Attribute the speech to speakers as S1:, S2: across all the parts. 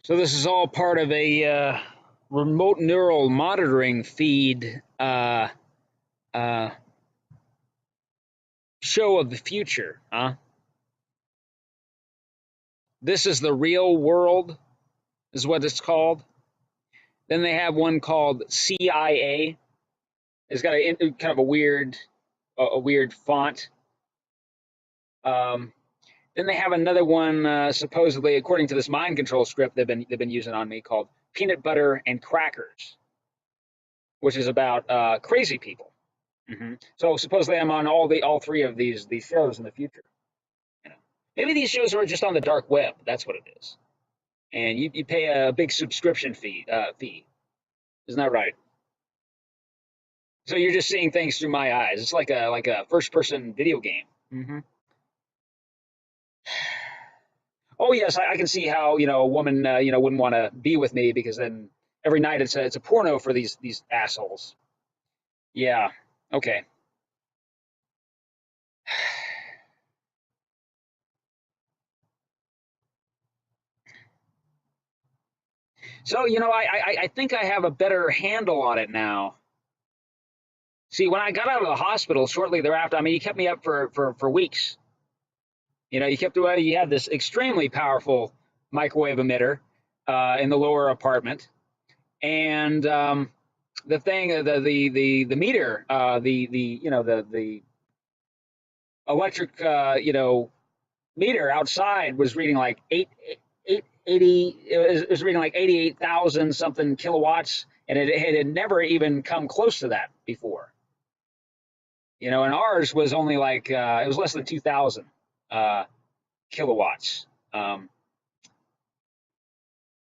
S1: So this is all part of a remote neural monitoring feed uh, show of the future, huh? This is the real world, is what it's called. Then they have one called CIA. It's got kind of a weird font. Um, then they have another one, supposedly, according to this mind control script they've been using on me, called Peanut Butter and Crackers, which is about crazy people. So supposedly I'm on all three of these shows in the future. You know, maybe these shows are just on the dark web. That's what it is, and you pay a big subscription fee. Isn't that right? So you're just seeing things through my eyes. It's like a first person video game. Oh yes, I can see how a woman wouldn't want to be with me because then every night it's a porno for these assholes. Yeah. Okay. So I think I have a better handle on it now. See, when I got out of the hospital shortly thereafter, I mean, you kept me up for weeks. You kept away. You had this extremely powerful microwave emitter in the lower apartment, and the thing, the meter, the electric, meter outside was reading like 80. It was reading like 88,000 something kilowatts, and it had never even come close to that before. And ours was only like it was less than 2,000 uh, kilowatts for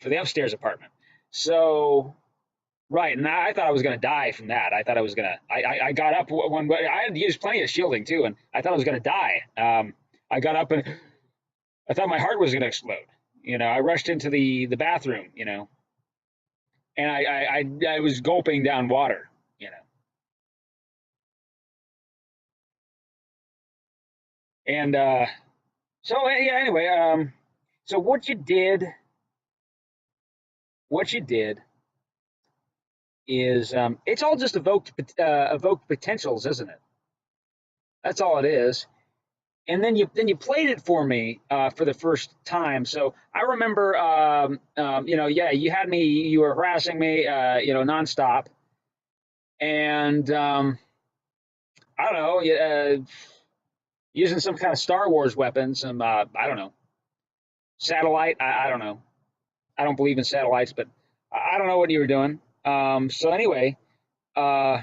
S1: the upstairs apartment. So, right, and I thought I was going to die from that. I thought I was going to. I got up when I had used plenty of shielding too, and I thought I was going to die. I got up and I thought my heart was going to explode. I rushed into the bathroom. And I was gulping down water. And so yeah. Anyway, so what you did is it's all just evoked potentials, isn't it? That's all it is. And then you played it for me for the first time. So I remember, yeah, you were harassing me, nonstop, and I don't know, using some kind of Star Wars weapon, some I don't know, satellite. I don't know. I don't believe in satellites, but I don't know what you were doing. So anyway, uh,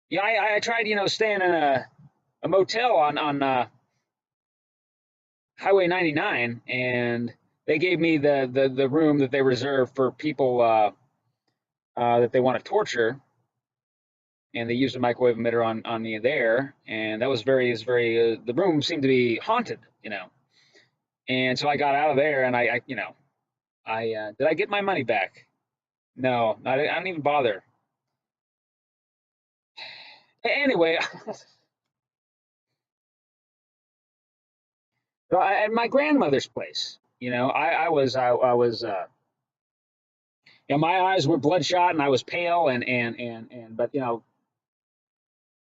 S1: yeah, I tried, staying in a motel on Highway 99, and they gave me the room that they reserve for people that they want to torture, and they used a microwave emitter on me there, and that was very the room seemed to be haunted, and so I got out of there, and I did I get my money back? No, I didn't even bother. Anyway, so at my grandmother's place, my eyes were bloodshot and I was pale but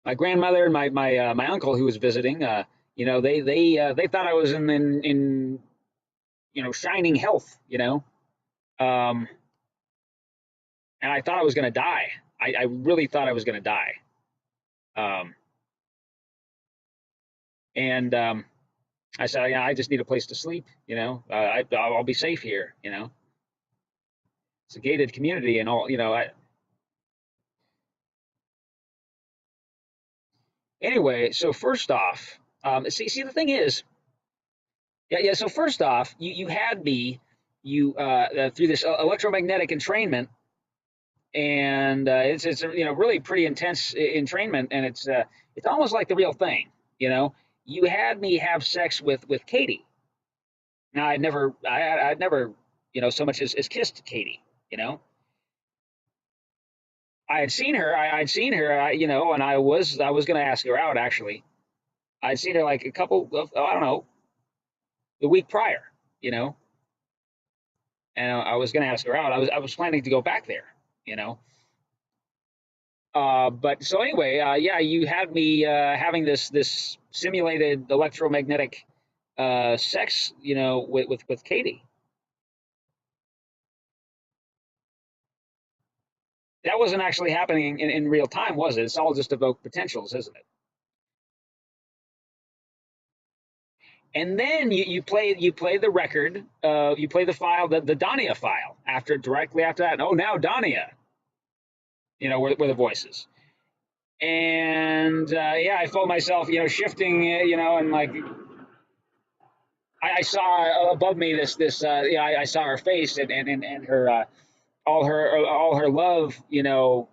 S1: my grandmother and my uncle who was visiting, they thought I was in shining health, um, and I thought I was going to die. I really thought I was going to die, um, and I said, yeah, I just need a place to sleep, I'll be safe here, it's a gated community and all, anyway. So first off, see, the thing is, yeah. So first off, you had me, through this electromagnetic entrainment, and it's really pretty intense entrainment, and it's almost like the real thing. You had me have sex with Katie. Now I'd never so much as kissed Katie. You know, I had seen her. I'd seen her. And I was going to ask her out actually. I'd seen her like a couple of, I don't know, the week prior. You know, and I was going to ask her out. I was planning to go back there, you know. But so anyway, yeah, you had me having this simulated electromagnetic sex, you know, with Katie. That wasn't actually happening in real time, was it? It's all just evoked potentials, isn't it? And then you play the record, you play the file, the Dania file after directly after that. Oh, now Dania, you know, were the voices. And yeah, I felt myself, you know, shifting, you know, and like I saw above me this yeah, I saw her face and her all her love, you know,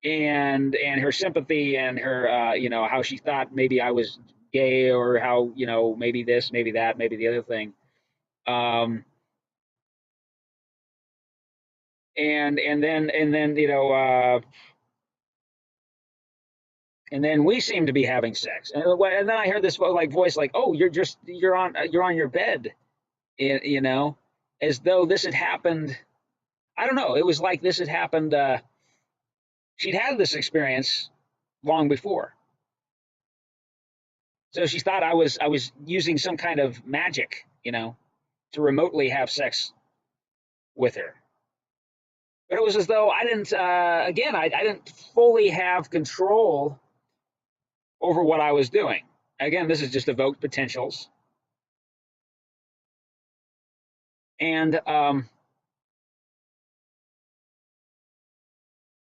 S1: and her sympathy and her you know, how she thought maybe I was gay, or how, you know, maybe this, maybe that, maybe the other thing. Um, and then you know, and then we seem to be having sex, and then I heard this like voice like, oh, you're on your bed, you know, as though this had happened. I don't know. It was like this had happened. She'd had this experience long before, so she thought I was using some kind of magic, you know, to remotely have sex with her. But it was as though I didn't. Again, I didn't fully have control over what I was doing. Again, this is just evoked potentials, and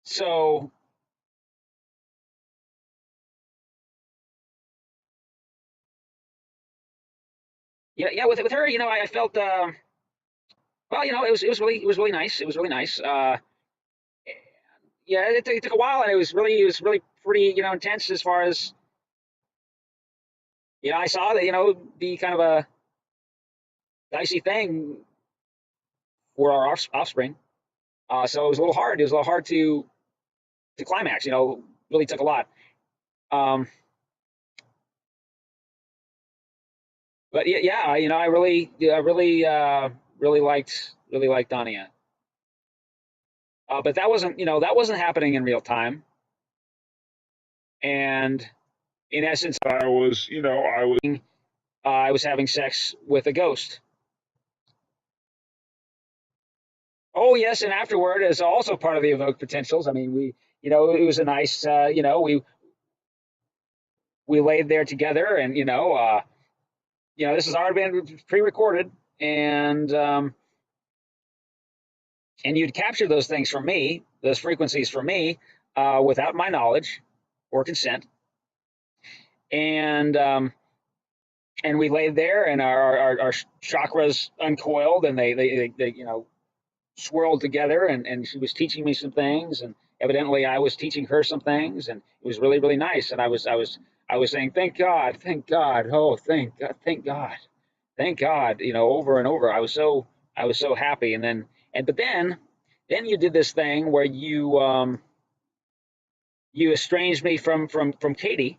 S1: so yeah, yeah. With her, you know, I felt well, you know, it was really nice. It was really nice. Yeah, it took a while, and it was really pretty, you know, intense as far as, you know, I saw that, you know, be kind of a dicey thing for our offspring. So it was a little hard. It was a little hard to climax. You know, really took a lot. Um, but yeah, yeah, you know, really liked Dania. But that wasn't, you know, that wasn't happening in real time. And in essence, I was having sex with a ghost. Oh yes, and afterward is also part of the evoked potentials. I mean, you know, it was a nice, you know, we laid there together, and you know, this has already been pre-recorded, and you'd capture those things from me, those frequencies from me, without my knowledge or consent, and and we laid there, and our chakras uncoiled, and they you know, swirled together, and she was teaching me some things, and evidently I was teaching her some things, and it was really really nice. And I was saying, thank God, oh thank God, thank God, you know, over and over. I was so happy. And but then you did this thing where you estranged me from Katie,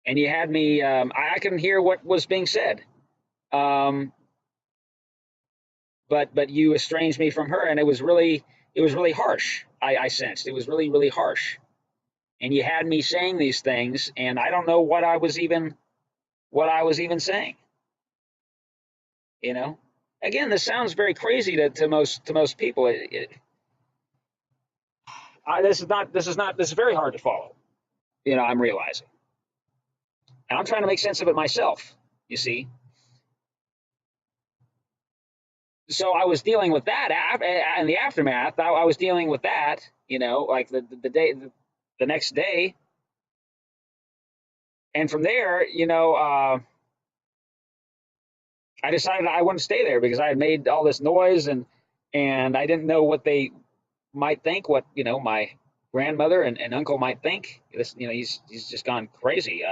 S1: and you had me. I couldn't hear what was being said. Um, but you estranged me from her, and it was really harsh. I sensed it was really really harsh, and you had me saying these things, and I don't know what I was even saying. You know, again, this sounds very crazy to most people. This is very hard to follow. You know, I'm realizing, and I'm trying to make sense of it myself. You see, so I was dealing with that in the aftermath. I was dealing with that. You know, like the day the next day, and from there, you know, I decided I wouldn't stay there because I had made all this noise, and I didn't know what they might think, what, you know, my grandmother and uncle might think. This, you know, he's just gone crazy.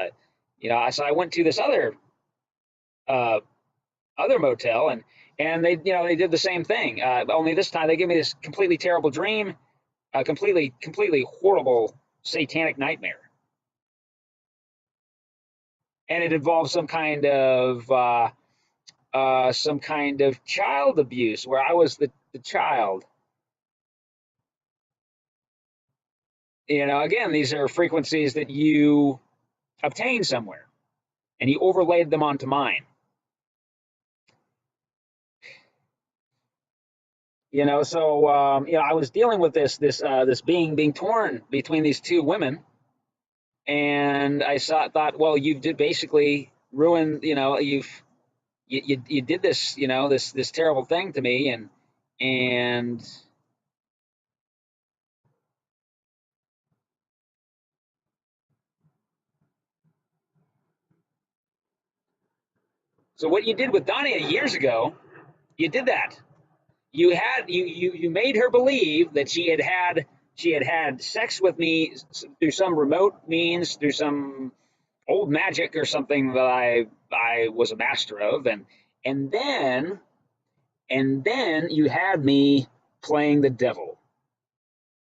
S1: You know, so I went to this uh, other motel, and they, you know, they did the same thing. Only this time they gave me this completely terrible dream, a completely horrible satanic nightmare, and it involved some kind of some kind of child abuse where I was the child. Again, these are frequencies that you obtained somewhere and you overlaid them onto mine. So I was dealing with this being torn between these two women, and I thought, well, you've basically ruined, you did this, this terrible thing to me, and so what you did with Dania years ago, you did that. You made her believe that she had had sex with me through some remote means, through some old magic or something that I was a master of, and then you had me playing the devil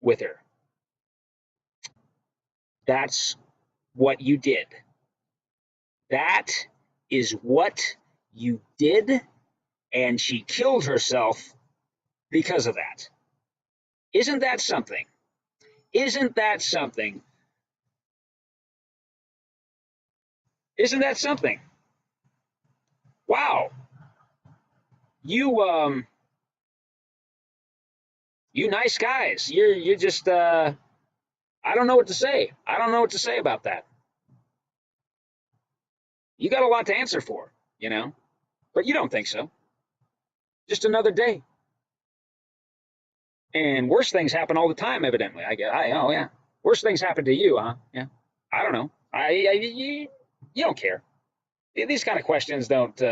S1: with her. That's what you did. That is what you did, and she killed herself because of that. Isn't that something? Isn't that something? Isn't that something? Wow. You you nice guys. You're just I don't know what to say. I don't know what to say about that. You got a lot to answer for, but you don't think so. Just another day. And worse things happen all the time, evidently. I guess. Oh yeah. Worse things happen to you, huh? Yeah. I don't know. You don't care. These kind of questions don't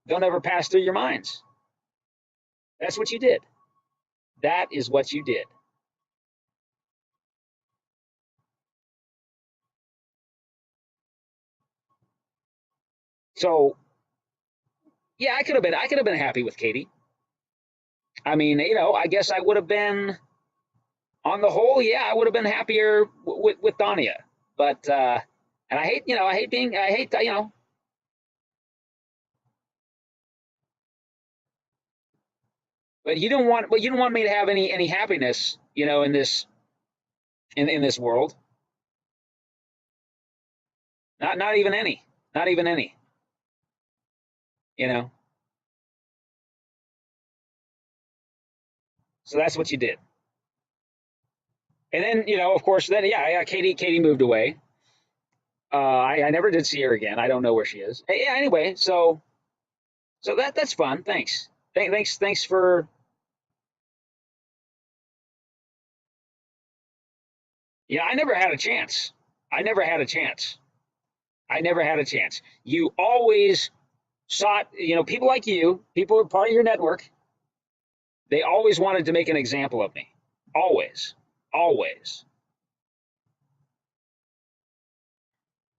S1: ever pass through your minds. That's what you did. That is what you did. So yeah, I could have been happy with Katie. I mean, I guess I would have been, on the whole, yeah, I would have been happier with Dania. But and but you don't want me to have any happiness, in this world. Not even any. Not even any. You know. So that's what you did. And then, of course, then yeah, Katie moved away. I never did see her again. I don't know where she is. Yeah. Anyway, so that's fun. Thanks. Thanks for. Yeah, I never had a chance. I never had a chance. I never had a chance. You always sought, people like you, people who are part of your network. They always wanted to make an example of me. Always, always.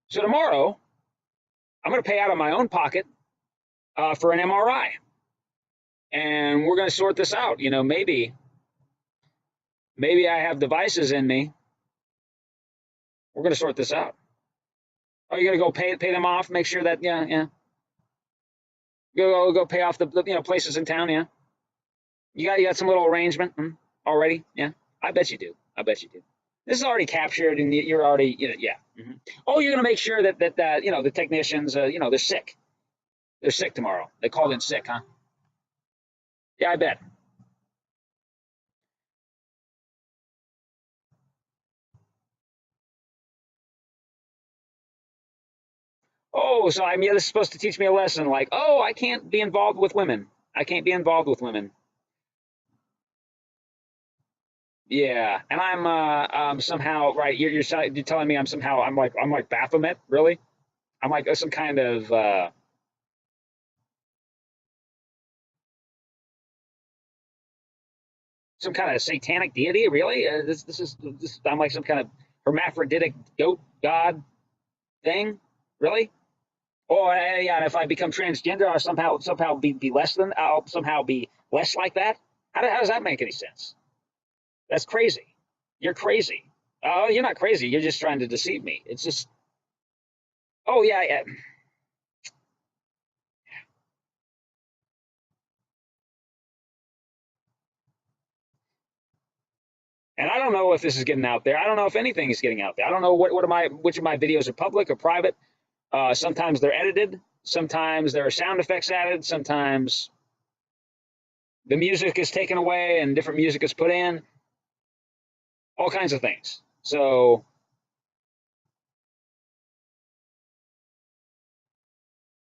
S1: So tomorrow, I'm going to pay out of my own pocket for an MRI, and we're going to sort this out. Maybe I have devices in me. We're going to sort this out. Are you going to go pay them off? Make sure that yeah. Go pay off the places in town. Yeah. You got some little arrangement already. Yeah. I bet you do. I bet you do. This is already captured, and you're already yeah. Oh, you're going to make sure that the technicians they're sick. They're sick tomorrow. They called in sick, huh? Yeah, I bet. Oh, so this is supposed to teach me a lesson. Like, oh, I can't be involved with women. I can't be involved with women. Yeah, and I'm somehow right. You're telling me I'm like Baphomet, really? I'm like some kind of satanic deity, really? I'm like some kind of hermaphroditic goat god thing, really? Oh, yeah. And if I become transgender, I'll somehow be less than. I'll somehow be less like that. How does that make any sense? That's crazy. You're crazy. Oh, you're not crazy. You're just trying to deceive me. It's just. Oh yeah, yeah. don't know if this is getting out there. I don't know if anything is getting out there. I don't know which of my videos are public or private. Sometimes they're edited. Sometimes there are sound effects added. Sometimes the music is taken away and different music is put in. All kinds of things. So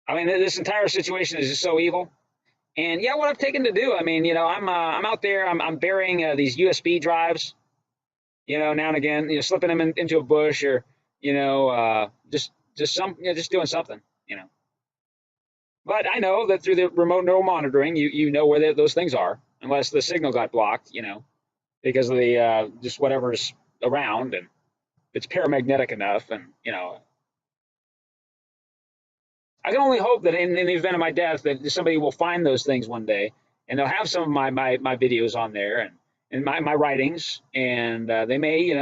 S1: I mean, this entire situation is just so evil. And yeah, what I've taken to do, I mean, I'm out there, I'm burying these USB drives, now and again, slipping them into a bush or, just doing something, But I know that through the remote neural monitoring, you know where those things are, unless the signal got blocked, because of the just whatever's around, and it's paramagnetic enough, and I can only hope that in the event of my death, that somebody will find those things one day, and they'll have some of my videos on there and my writings, and they may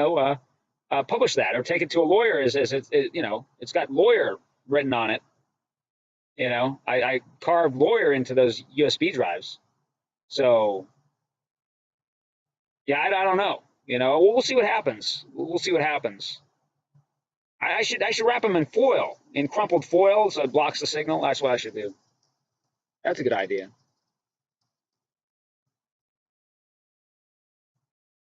S1: publish that or take it to a lawyer as it's got lawyer written on it. I carved lawyer into those USB drives, so yeah, I don't know. We'll see what happens. We'll see what happens. I should wrap them in foil, in crumpled foil, so it blocks the signal. That's what I should do. That's a good idea.